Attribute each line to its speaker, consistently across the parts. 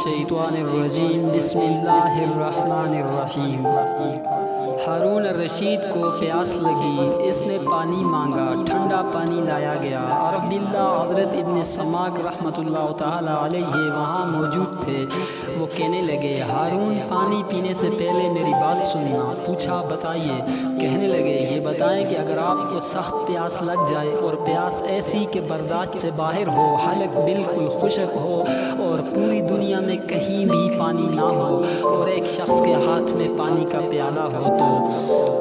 Speaker 1: الشیطان الرجیم بسم اللہ الرحمن الرحیم۔ ہارون الرشید کو پیاس لگی، اس نے پانی مانگا، ٹھنڈا پانی لایا گیا۔ عرب اللہ حضرت ابن سماک رحمۃ اللہ تعالی علیہ وہاں موجود تھے۔ وہ کہنے لگے ہارون پانی پینے سے پہلے میری بات سننا۔ پوچھا بتائیے۔ کہنے لگے یہ بتائیں کہ اگر آپ کو سخت پیاس لگ جائے اور پیاس ایسی کہ برداشت سے باہر ہو، حلق بالکل خشک ہو اور پوری دنیا میں کہیں بھی پانی نہ ہو اور ایک شخص کے ہاتھ میں پانی کا پیالہ ہو، تو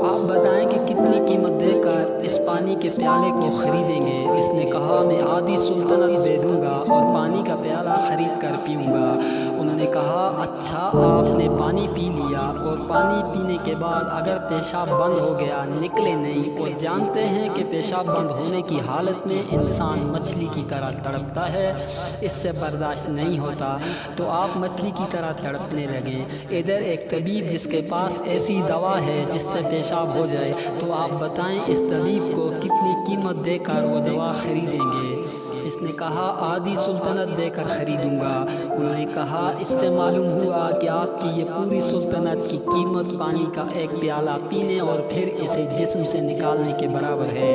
Speaker 1: آپ بتائیں کہ کتنی قیمت دے کر اس پانی کے پیالے کو خریدیں گے؟ اس نے کہا میں آدھی سلطنت دے دوں گا اور پانی کا پیالہ خرید کر پیوں گا۔ انہوں نے کہا اچھا، آپ نے پانی پی لیا اور پانی پینے کے بعد اگر پیشاب بند ہو گیا، نکلے نہیں، اور جانتے ہیں کہ پیشاب بند ہونے کی حالت میں انسان مچھلی کی طرح تڑپتا ہے، اس سے برداشت نہیں ہوتا، تو آپ مچھلی کی طرح تڑپنے لگیں۔ ادھر ایک طبیب جس کے پاس ایسی دوا ہے جس سے پیشاب ہو جائے، تو آپ بتائیں اس طبیب کو کتنی قیمت دے کر وہ دوا خریدیں گے؟ اس نے کہا آدھی سلطنت دے کر خریدوں گا۔ انہوں نے کہا اس سے معلوم ہوا کہ آپ کی یہ پوری سلطنت کی قیمت پانی کا ایک پیالہ پینے اور پھر اسے جسم سے نکالنے کے برابر ہے،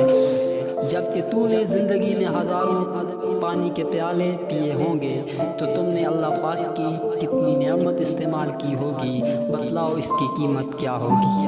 Speaker 1: جبکہ تو نے زندگی میں ہزاروں پانی کے پیالے پیے ہوں گے، تو تم نے اللہ پاک کی کتنی نعمت استعمال کی ہوگی، بتلاؤ اس کی قیمت کیا ہوگی؟